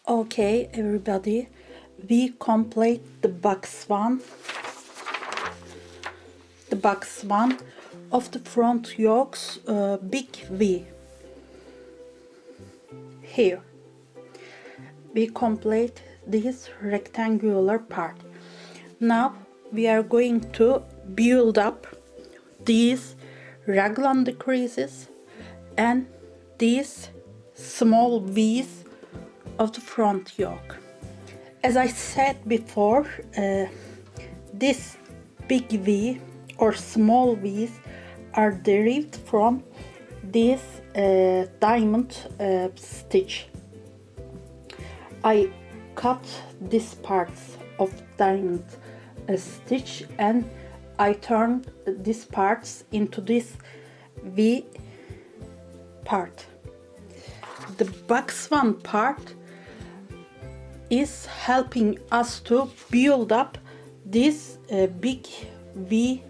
Okay, everybody, we complete the box one of the front yoke's big V. Here we complete this rectangular part. Now we are going to build up these raglan decreases and these small V's of the front yoke. As I said before, this big V or small V's are derived from this diamond stitch. I cut these parts of diamond stitch and I turned these parts into this V part. The box one part is helping us to build up this big V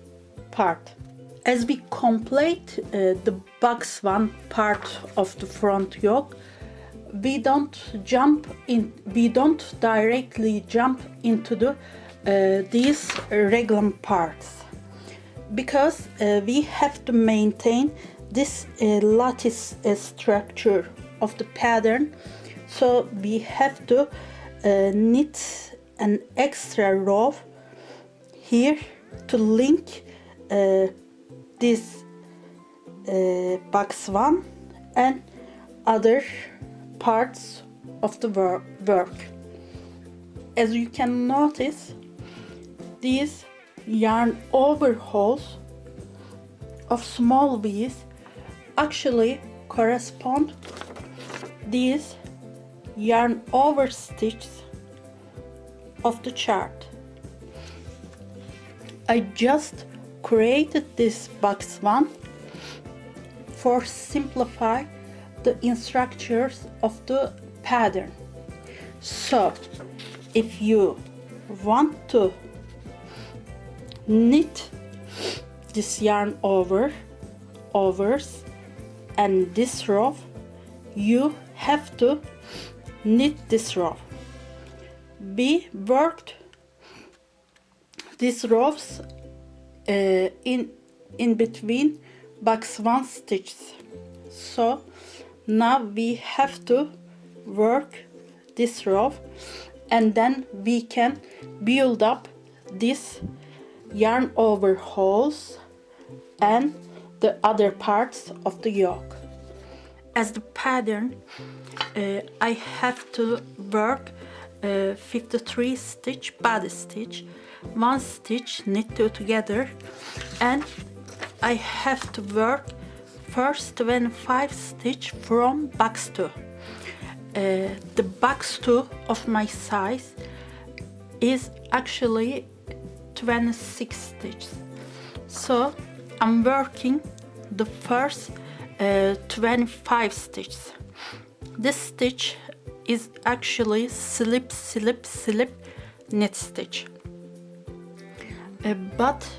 part. As we complete the box one part of the front yoke, we don't directly jump into the these raglan parts, because we have to maintain this lattice structure of the pattern. So we have to knit an extra row here to link this box one and other parts of the work. As you can notice, these yarn overhauls of small V's actually correspond these yarn over stitches of the chart. I just created this box one for simplify the instructions of the pattern. So if you want to knit this yarn overs and this row, you have to knit this row. We worked these rows in between box one stitches. So now we have to work this row and then we can build up this yarn overhauls and the other parts of the yoke. As the pattern, I have to work 53 stitch body stitch, 1 stitch knit two together, and I have to work first 25 stitch from box 2. The box 2 of my size is actually 26 stitches, so I'm working the first 25 stitches. This stitch is actually slip knit stitch, but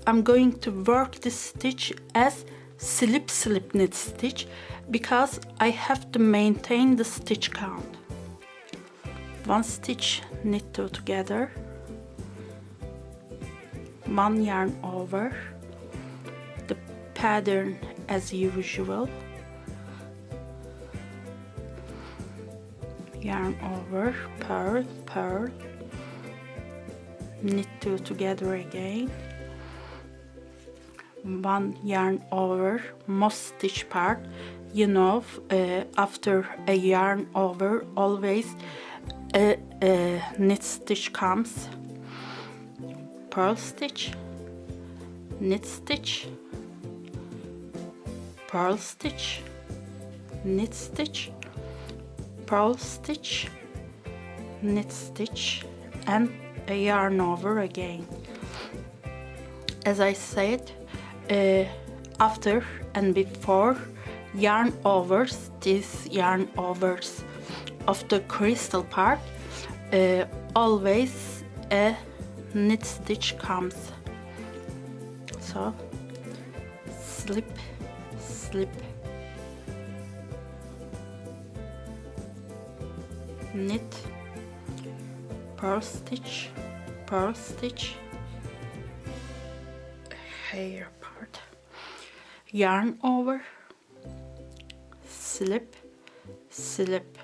I'm going to work this stitch as slip knit stitch because I have to maintain the stitch count. 1 stitch knit two together, 1 yarn over, the pattern as usual, yarn over, purl, knit two together again, 1 yarn over, most stitch part. You know, after a yarn over always a knit stitch comes. Purl stitch, knit stitch, purl stitch, knit stitch, purl stitch, knit stitch, and a yarn over again. As I said, after and before yarn overs, these yarn overs of the crystal part, always a knit stitch comes. So slip, knit, purl stitch, hair part, yarn over, slip, slip,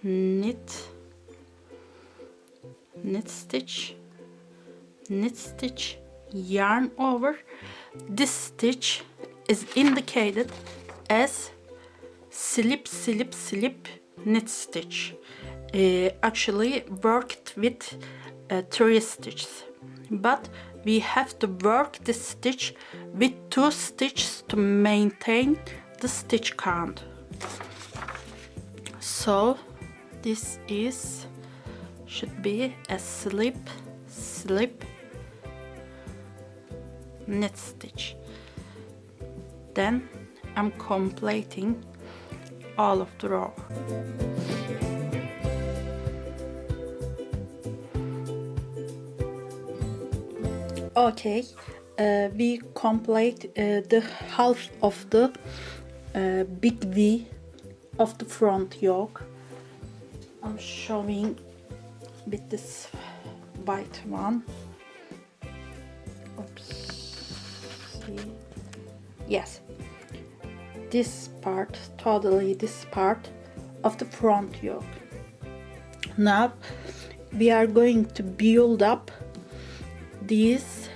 knit, knit stitch, yarn over. This stitch is indicated as slip, slip, slip, knit stitch. Actually worked with 3 stitches, but we have to work this stitch with 2 stitches to maintain the stitch count. So this should be a slip, slip, knit stitch. Then I'm completing all of the row. Okay, we complete the half of the big V of the front yoke. I'm showing with this white one. Oops. See? Yes, this part, totally this part of the front yoke. Now we are going to build up these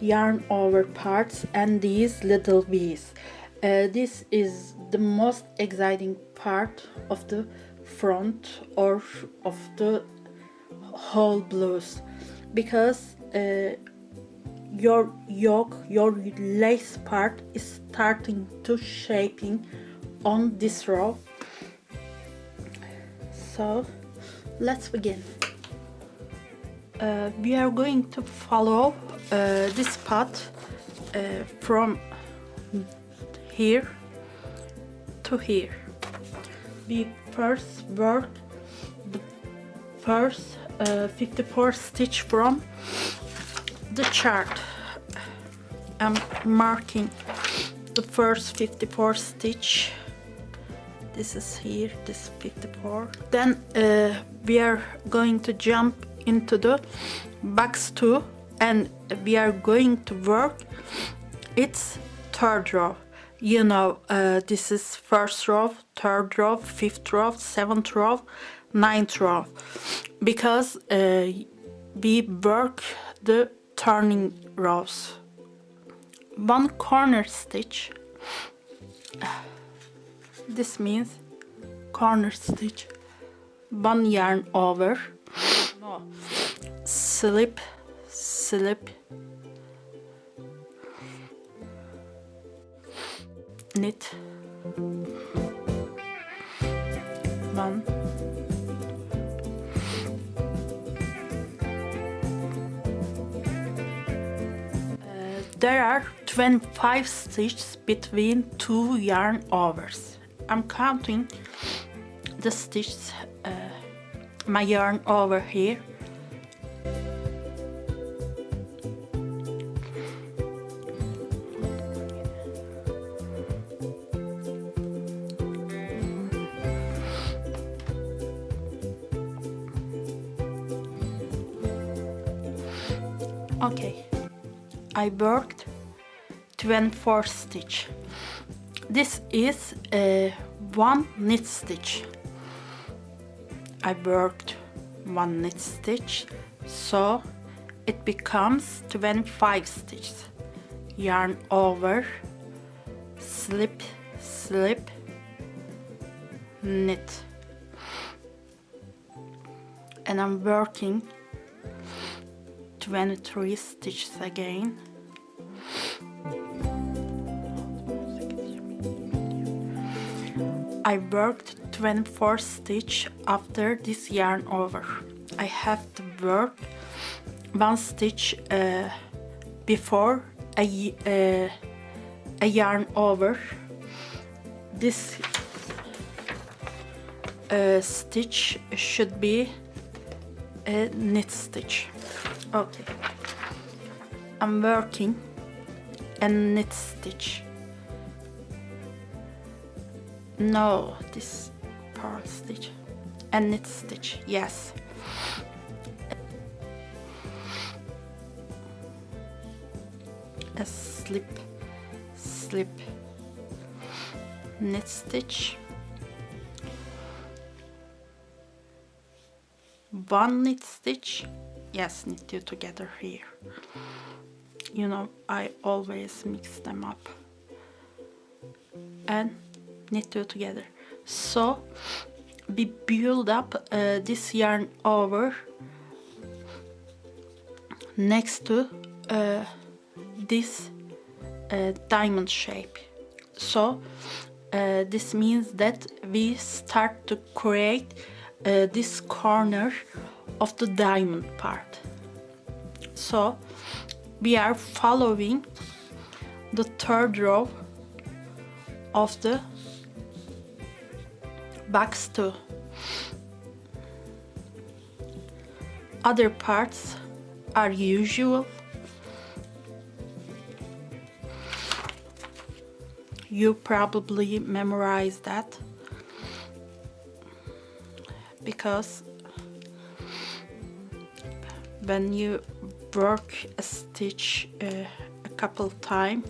yarn over parts and these little V's. This is the most exciting part of the front or of the whole blouse, because your yoke, your lace part is starting to shaping on this row. So let's begin. We are going to follow this path from here to here. We first work the first 54 stitch from the chart. I'm marking the first 54 stitch. This is here, this 54. Then we are going to jump into the box 2 and we are going to work its third row. You know, this is first row, third row, fifth row, seventh row, ninth row, because we work the turning rows. One corner stitch, this means corner stitch, one yarn over, slip, slip, knit, one, there are 25 stitches between 2 yarn overs. I'm counting the stitches, my yarn over here. Okay, I worked 24 stitch. This is one knit stitch. I worked one knit stitch, so it becomes 25 stitches. Yarn over, slip, slip, knit, and I'm working 23 stitches again. I worked 24 stitch after this yarn over. I have to work one stitch before a yarn over. This stitch should be a knit stitch. Okay, I'm working a knit stitch. No, this purl stitch and knit stitch, yes. A slip, slip, knit stitch, one knit stitch, yes, knit two together here. You know, I always mix them up, and knit two together. So we build up this yarn over next to this diamond shape. So this means that we start to create this corner of the diamond part. So we are following the third row of the box 2. Other parts are usual. You probably memorize that because when you work a stitch a couple times,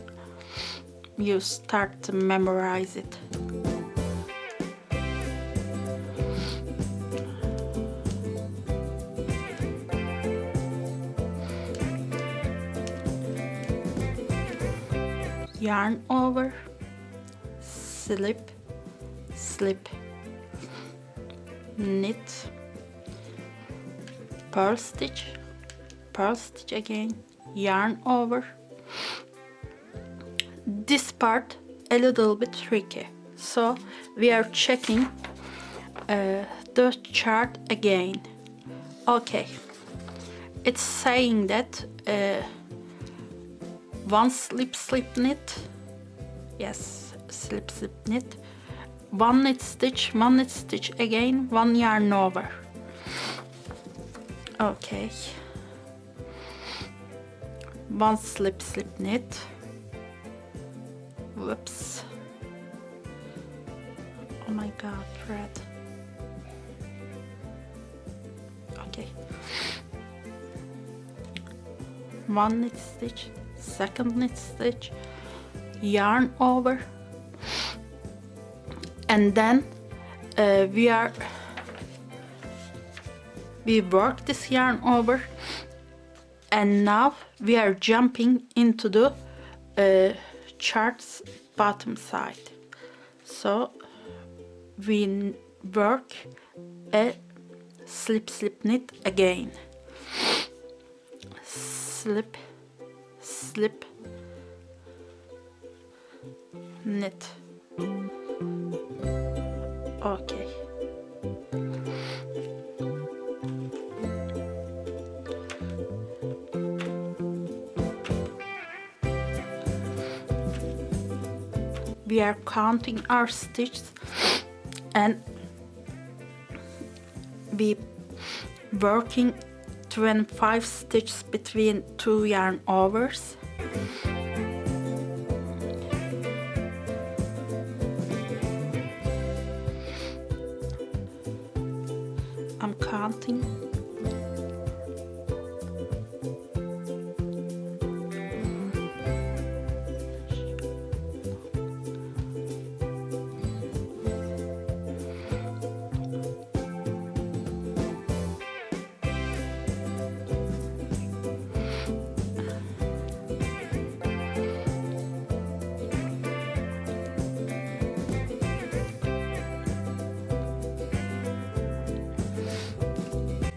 you start to memorize it. Yarn over, slip, slip, knit, purl stitch again, yarn over. This part a little bit tricky, so we are checking the chart again. Okay, it's saying that one slip slip knit, yes, slip slip knit, one knit stitch again, one yarn over. Okay, one slip slip knit, whoops, oh my god, thread. Okay, one knit stitch, second knit stitch, yarn over, and then we work this yarn over, and now we are jumping into the chart's bottom side. So we work a slip slip knit again, slip slip knit. Okay, we are counting our stitches and we working 25 stitches between 2 yarn overs. I'm counting.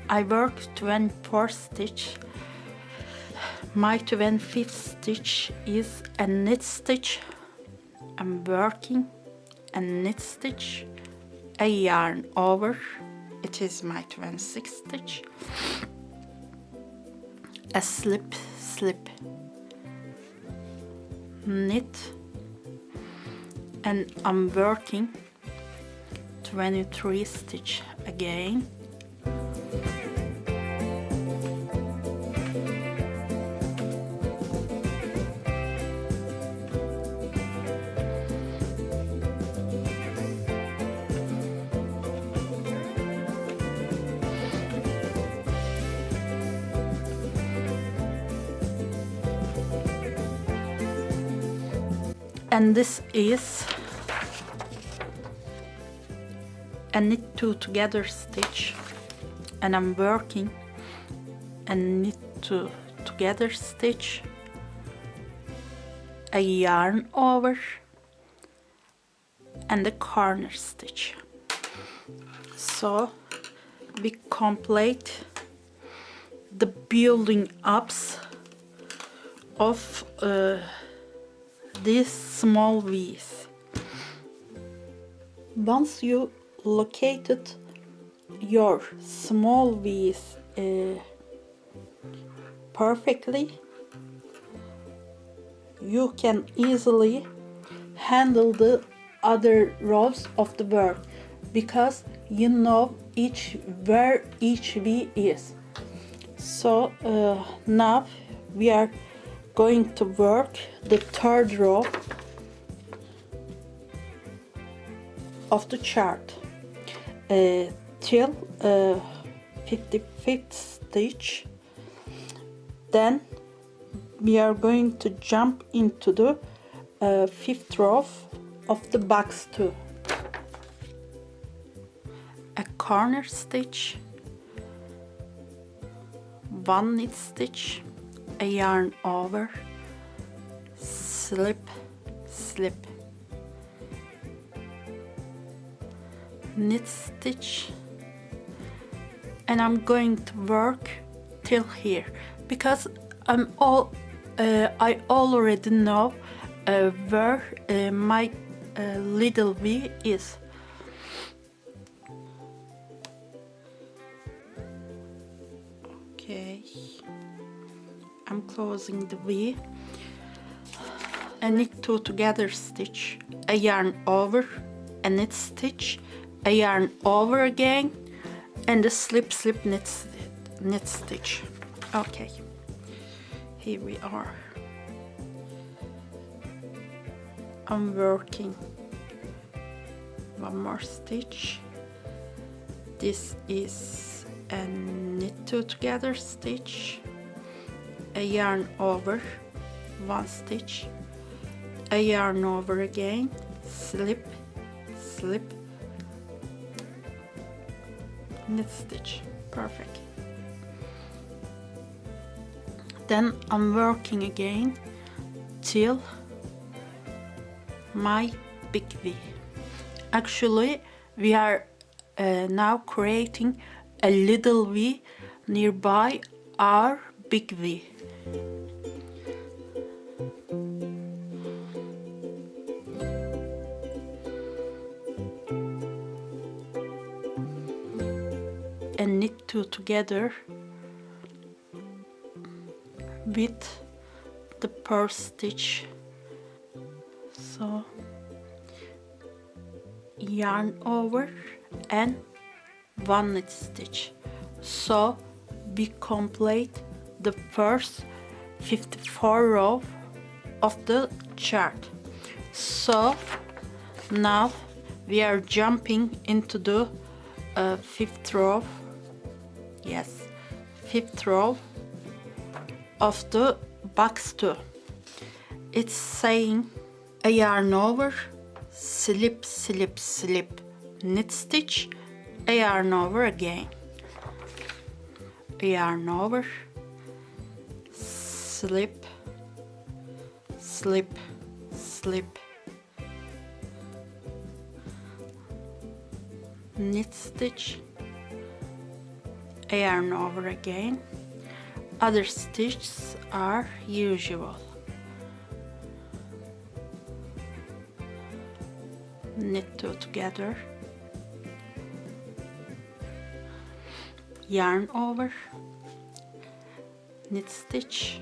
I work 24 stitch. My 25th stitch is a knit stitch. I'm working a knit stitch, a yarn over. It is my 26th stitch. A slip slip knit, and I'm working 23 stitch again. And this is a knit two together stitch, and I'm working a knit two together stitch, a yarn over, and a corner stitch. So we complete the building ups of these small V's. Once you located your small V's perfectly, you can easily handle the other rows of the work because you know where each V is. So now we are going to work the third row of the chart till 55th stitch. Then we are going to jump into the 5th row of the box 2. A corner stitch, 1 knit stitch, a yarn over, slip, slip, knit stitch, and I'm going to work till here because I already know where my little V is. Okay, I'm closing the V, a knit two together stitch, a yarn over, a knit stitch, a yarn over again, and a slip slip knit stitch. Okay, here we are. I'm working one more stitch. This is a knit two together stitch, a yarn over, 1 stitch, a yarn over again, slip, slip, knit stitch. Perfect. Then I'm working again till my big V. Actually, we are now creating a little V nearby our big V. And knit two together with the purl stitch. So yarn over and 1 knit stitch. So we complete the first 54 row of the chart. So now we are jumping into the 5th row. Yes, 5th row of the box 2. It's saying a yarn over, slip, slip, slip, knit stitch, a yarn over again, a yarn over, slip, slip, slip, knit stitch, a yarn over again. Other stitches are usual. Knit two together, yarn over, knit stitch,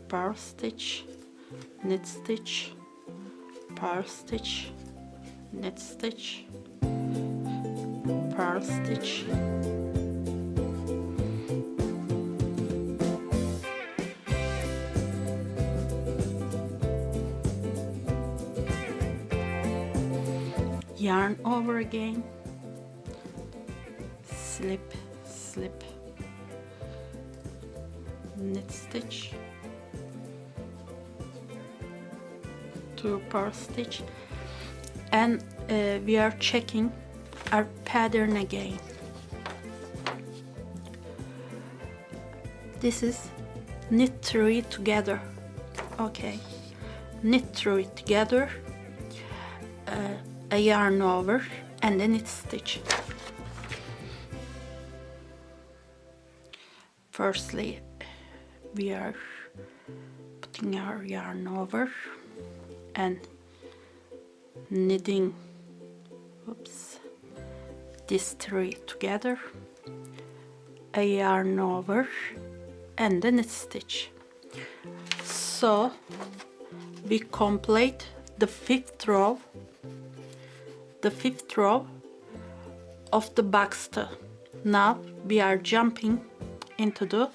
purl stitch, knit stitch, purl stitch, knit stitch, purl stitch, yarn over again, slip, slip, knit stitch, 2 per stitch, and we are checking our pattern again. This is knit 3 together. Okay, knit 3 together, a yarn over, and then knit stitch. Firstly, we are putting our yarn over and knitting, oops, these 3 together, a yarn over, and then knit stitch. So we complete the 5th row, of the box 2. Now we are jumping into the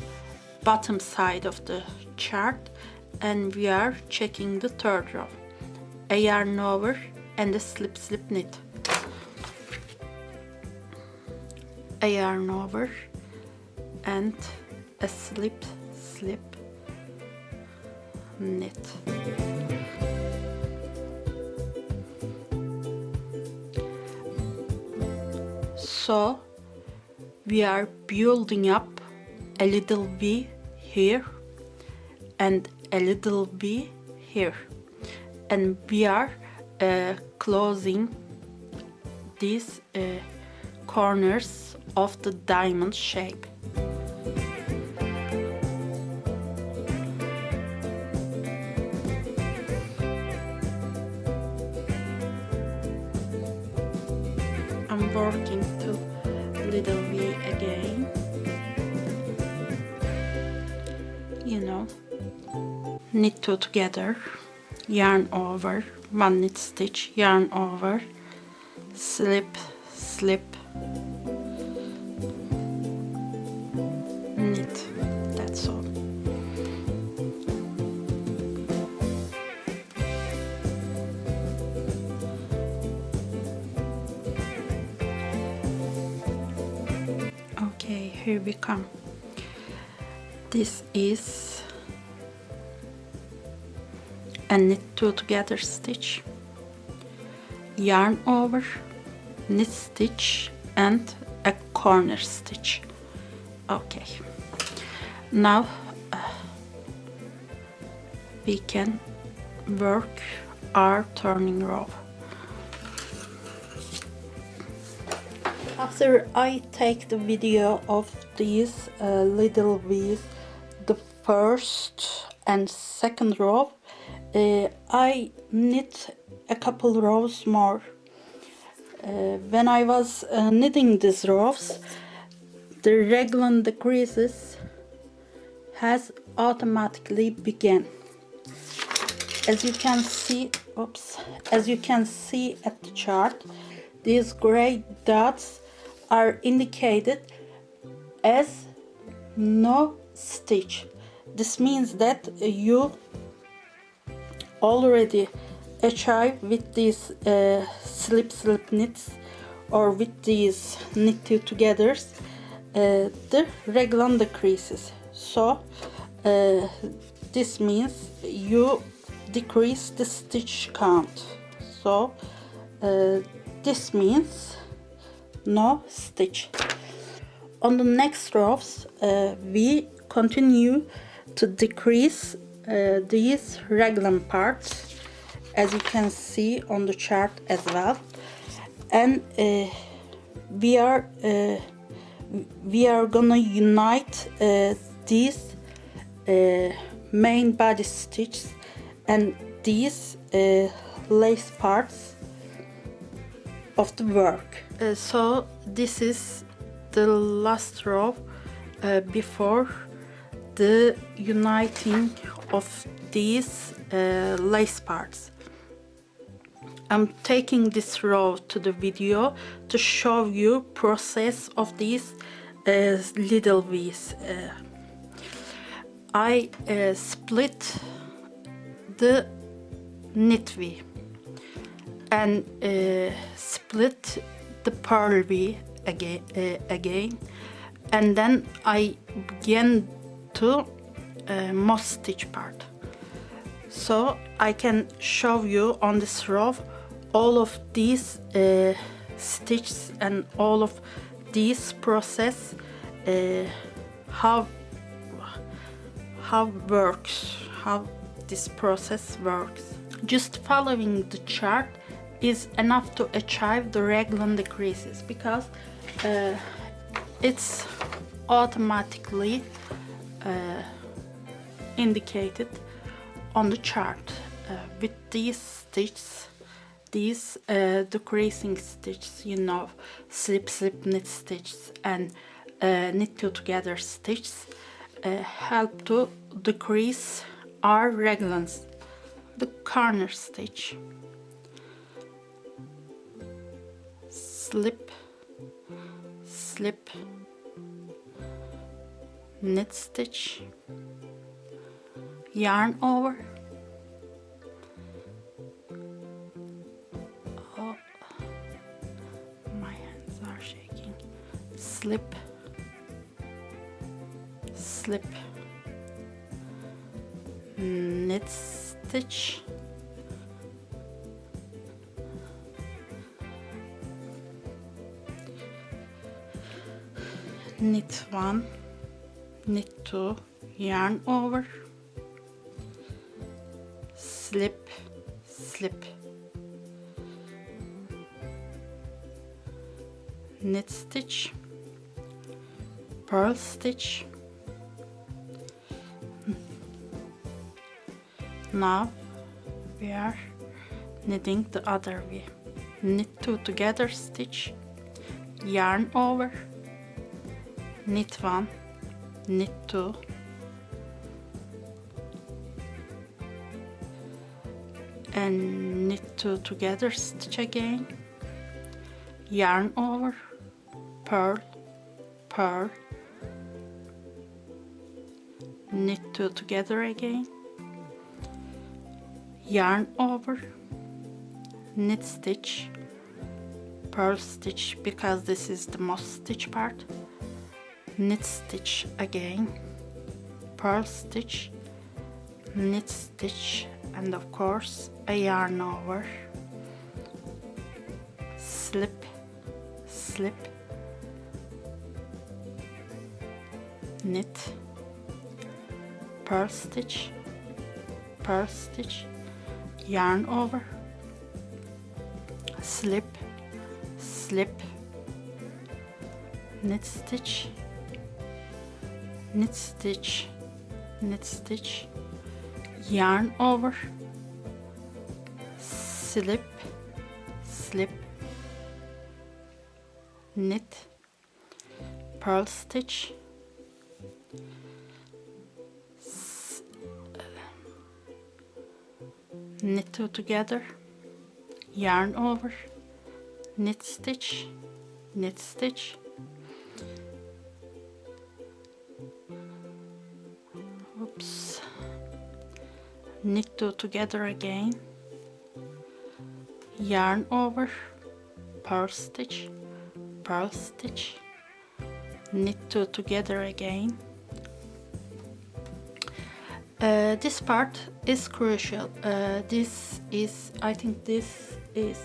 bottom side of the chart, and we are checking the 3rd row, a yarn over and a slip slip knit, a yarn over and a slip slip knit. So we are building up a little V here and a little V here, and we are closing these corners of the diamond shape. I'm working to little V again, you know, knit 2 together, yarn over, 1 knit stitch, yarn over, slip slip knit. That's all. Okay, here we come. This is a knit 2 together stitch, yarn over, knit stitch, and a corner stitch. Okay, now we can work our turning row. After I take the video of these little V's, the 1st and 2nd row, I knit a couple rows more. When I was knitting these rows, the Raglan decreases has automatically begun. As you can see, as you can see at the chart, these gray dots are indicated as no stitch. This means that you already achieve with these slip slip knits or with these knit 2 togethers the Raglan decreases. So this means you decrease the stitch count. So this means no stitch. On the next rows, we continue to decrease these Raglan parts, as you can see on the chart as well, and we are gonna unite these main body stitches and these lace parts of the work. So this is the last row before the uniting of these lace parts. I'm taking this row to the video to show you process of these little V's. I split the knit V and split the purl V again, and then I began to moss stitch part. So I can show you on this row all of these stitches and all of these process, how this process works. Just following the chart is enough to achieve the Raglan decreases, because it's automatically indicated on the chart with these stitches, these decreasing stitches, you know, slip slip knit stitches and knit two together stitches help to decrease our raglans. The corner stitch, slip slip knit stitch, yarn over, oh, my hands are shaking, slip slip knit stitch, knit one, knit two, yarn over, slip slip knit stitch, purl stitch. Now we are knitting the other way. Knit two together stitch, yarn over, knit one, knit two, and knit two together stitch again, yarn over, purl purl, knit two together again, yarn over, knit stitch, purl stitch, because this is the most stitch part, knit stitch again, purl stitch, knit stitch, and of course a yarn over, slip slip knit, purl stitch, yarn over, slip slip knit stitch, knit stitch, knit stitch, yarn over, slip slip knit, purl stitch, knit two together, yarn over, knit stitch, knit stitch, oops, knit two together again, yarn over, purl stitch, knit two together again. This part is crucial. I think this is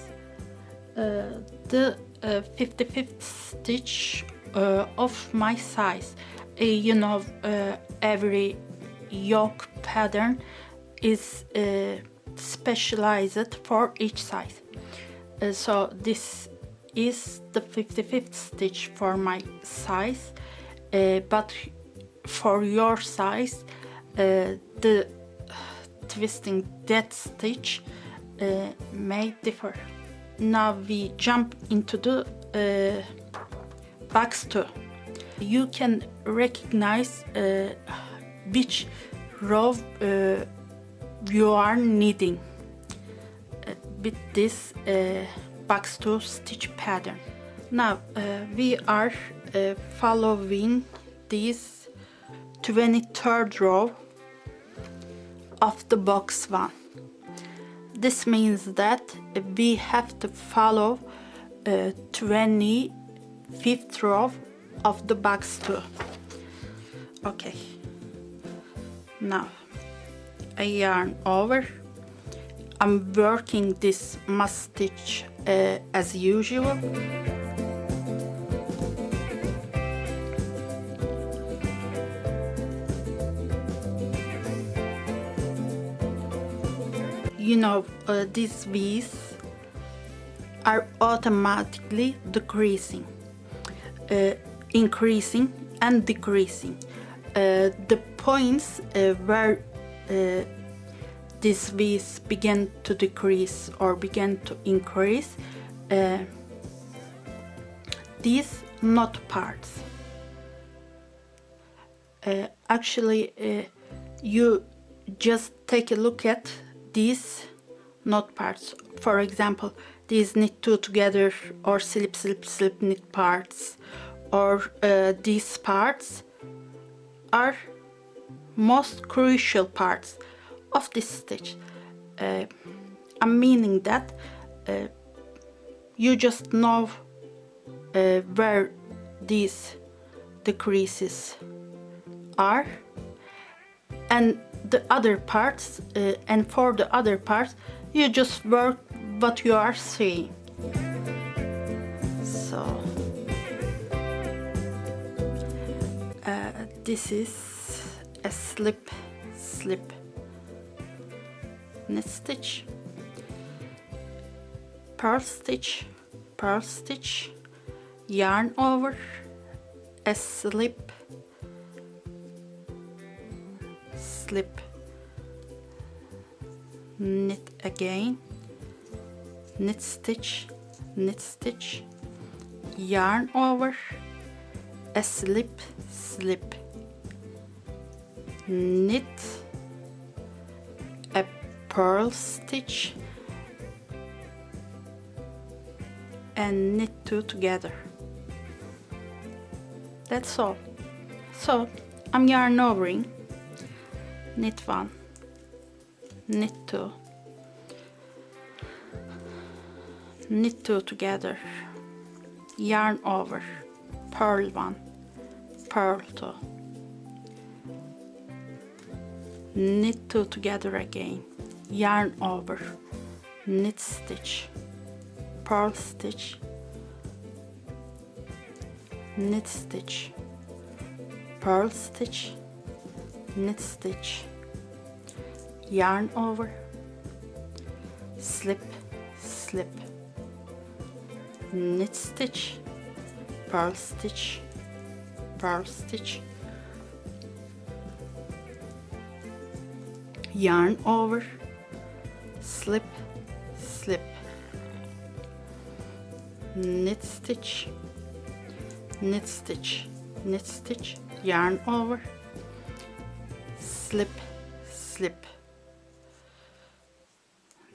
the 55th stitch of my size. You know, every yoke pattern is specialized for each size. So this is the 55th stitch for my size, but for your size the twisting that stitch may differ. Now we jump into the box 2. You can recognize which row you are knitting with this box 2 stitch pattern. Now we are following this 23rd row of the box 1. This means that we have to follow 25th row of the box 2. Okay, now a yarn over. I'm working this must stitch as usual. You know, these V's are automatically decreasing, increasing and decreasing. The points where these V's begin to decrease or begin to increase, these knot parts. Actually, you just take a look at these knot parts. For example, these knit two together or slip slip slip knit parts, or these parts are most crucial parts of this stitch. I'm meaning that you just know where these decreases are, and the other parts, and for the other parts you just work what you are seeing. So this is a slip slip knit stitch, purl stitch, purl stitch, yarn over, a slip slip, knit again, knit stitch, yarn over, a slip slip, knit, a purl stitch, and knit two together. That's all. So I'm yarn overing, knit one, knit two, knit two together, yarn over, purl one, purl two, knit two together again, yarn over, knit stitch, purl stitch, knit stitch, purl stitch, knit stitch, yarn over, slip slip, knit stitch, purl stitch, purl stitch, yarn over, slip slip, knit stitch, knit stitch, knit stitch, yarn over, slip slip,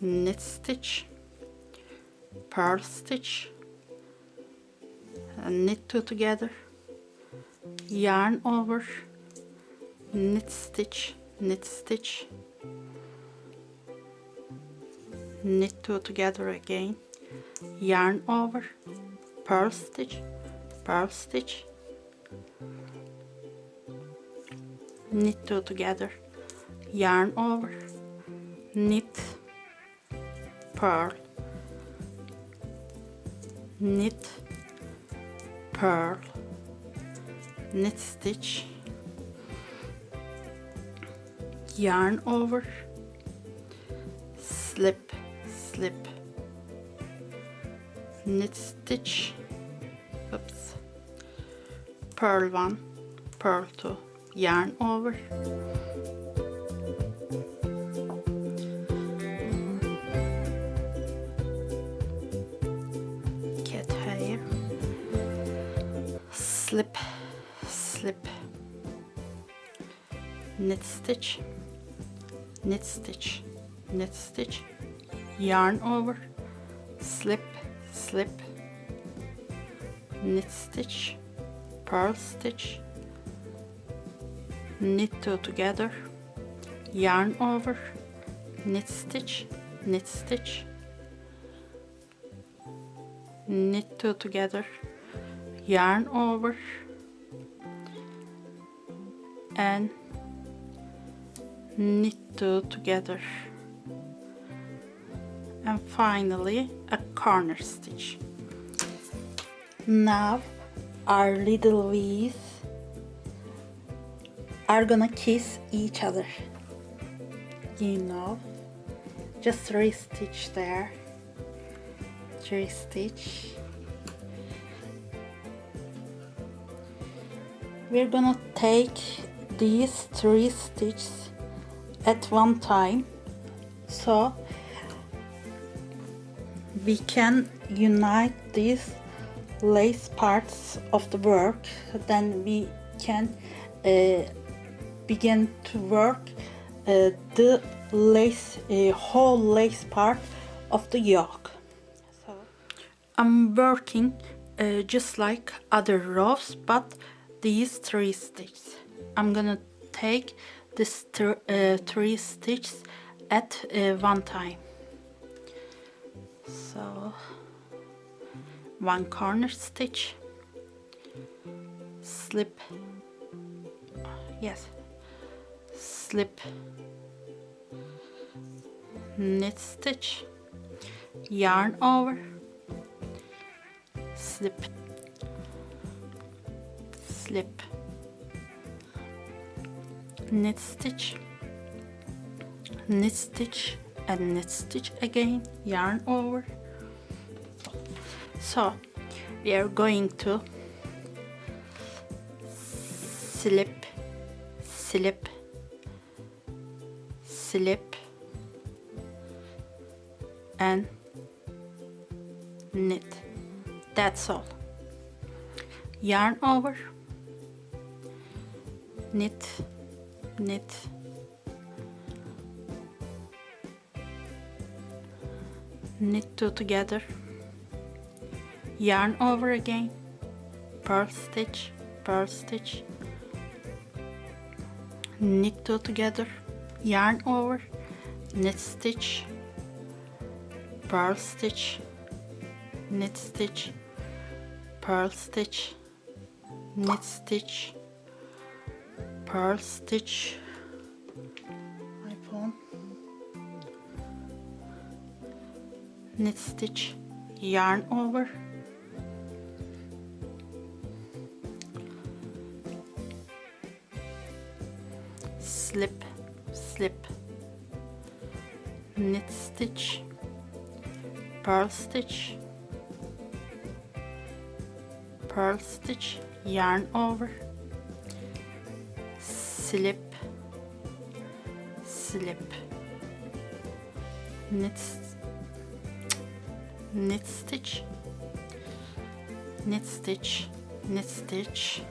knit stitch, purl stitch, and knit two together, yarn over, knit stitch, knit stitch, knit two together again, yarn over, purl stitch, knit two together, yarn over, knit, purl, knit, purl, knit stitch, yarn over, slip slip, knit stitch, oops, purl one, purl two, yarn over, cat hair, slip slip, knit stitch, knit stitch, knit stitch, yarn over, slip slip, knit stitch, purl stitch, knit two together, yarn over, knit stitch, knit stitch, knit two together, yarn over, and knit two together, and finally a corner stitch. Now our little V's are gonna kiss each other, you know, just 3 stitch there, 3 stitch. We're gonna take these 3 stitches at one time, so we can unite these lace parts of the work. Then we can begin to work the lace, whole lace part of the yoke. So I'm working just like other rows, but these 3 stitches. I'm gonna take this 3 stitches at one time. So 1 corner stitch, slip, yes, slip, knit stitch, yarn over, slip, slip, knit stitch, knit stitch, and knit stitch again, yarn over. So we are going to slip, slip, slip, and knit. That's all. Yarn over, knit, knit, knit two together, yarn over again, purl stitch, knit two together, yarn over, knit stitch, purl stitch, knit stitch, purl stitch, knit stitch, purl stitch, my phone, knit stitch, yarn over, slip, slip, knit stitch, purl stitch, yarn over, slip, slip, knit stitch, knit stitch, knit stitch,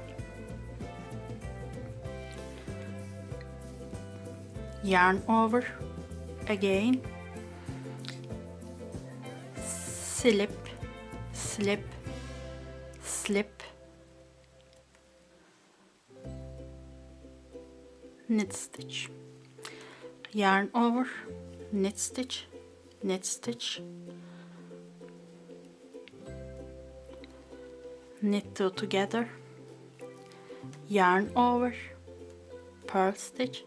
yarn over again, slip, slip, slip, knit stitch, yarn over, knit stitch, knit stitch, knit two together, yarn over, purl stitch,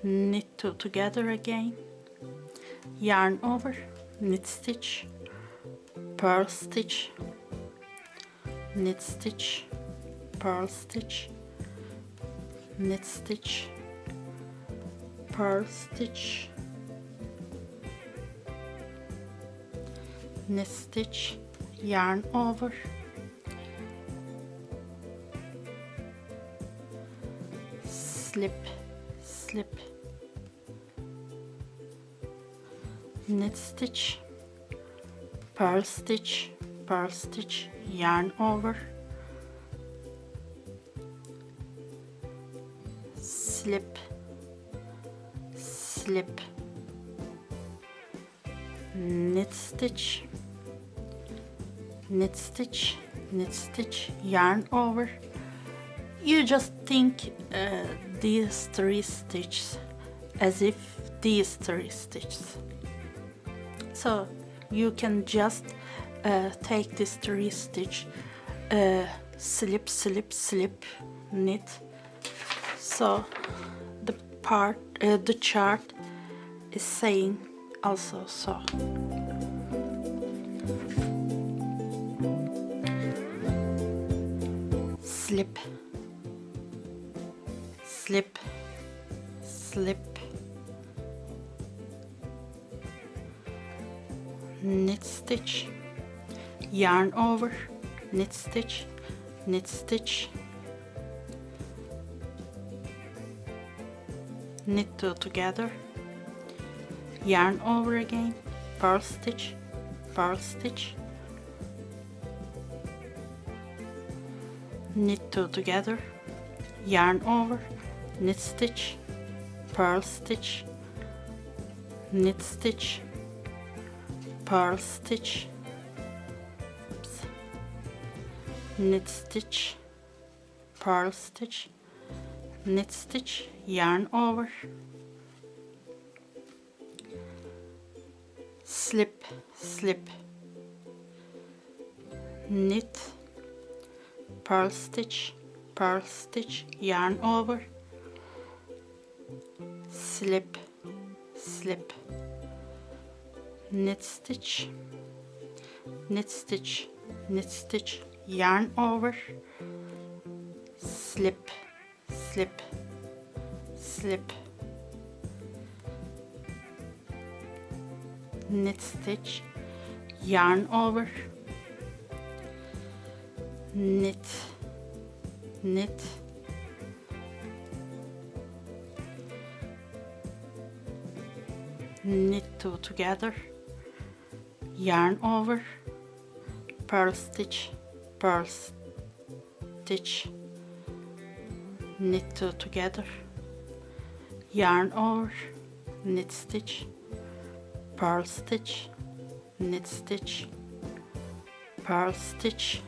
knit two together again, yarn over, knit stitch, purl stitch, knit stitch, purl stitch, knit stitch, purl stitch, knit stitch, yarn over, slip, slip, knit stitch, purl stitch, yarn over, slip, slip, knit stitch, knit stitch, knit stitch, yarn over. You just think these 3 stitches as if these 3 stitches. So you can just take this 3 stitch, slip, slip, slip, knit, So the chart is saying also so. Slip, slip, slip, knit stitch, yarn over, knit stitch, knit stitch, knit two together, yarn over again, purl stitch, purl stitch, knit two together, yarn over, knit stitch, purl stitch, knit stitch, purl stitch, oops, knit stitch, purl stitch, knit stitch, yarn over, slip, slip, knit, purl stitch, yarn over, slip, slip, knit stitch, knit stitch, knit stitch, yarn over, slip, slip, slip, knit stitch, yarn over, knit, knit, knit two together, yarn over, purl stitch, knit two together, yarn over, knit stitch, purl stitch, knit stitch, purl stitch,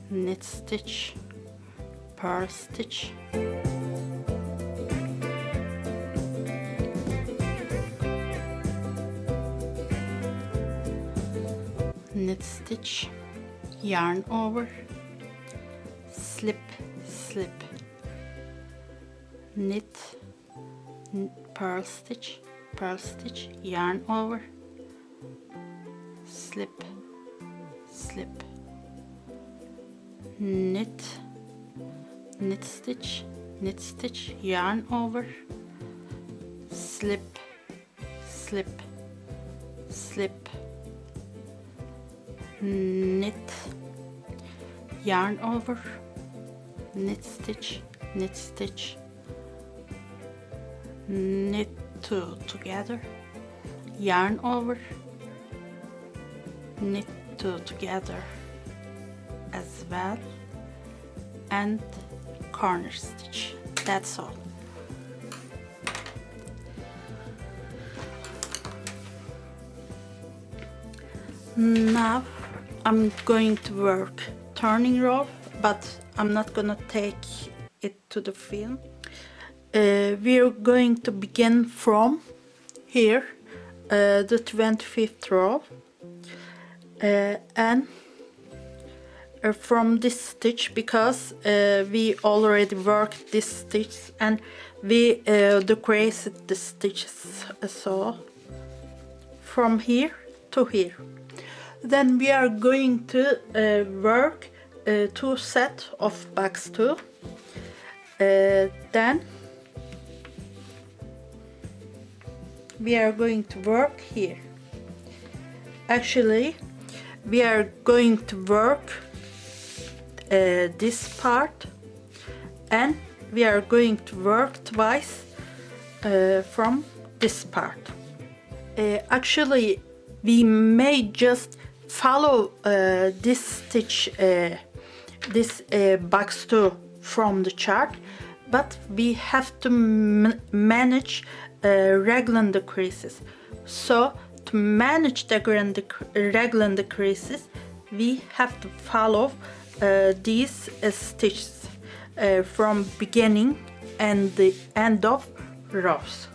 knit stitch, purl stitch, knit stitch, yarn over, slip, slip, knit, purl stitch, yarn over, slip, slip, knit, knit stitch, yarn over, slip, slip, slip, knit, yarn over, knit stitch, knit two together, yarn over, knit two together as well, and corner stitch. That's all. Now I'm going to work turning row, but I'm not gonna take it to the film. We're going to begin from here, the 25th row, and from this stitch, because we already worked this stitch and we decreased the stitches, so from here to here. Then we are going to work two sets of box 2. Then we are going to work here. Actually, we are going to work this part, and we are going to work twice from this part. Actually, we may just follow this stitch, this box 2 from the chart, but we have to manage raglan decreases. So to manage the raglan decreases, we have to follow these stitches from beginning and the end of rows.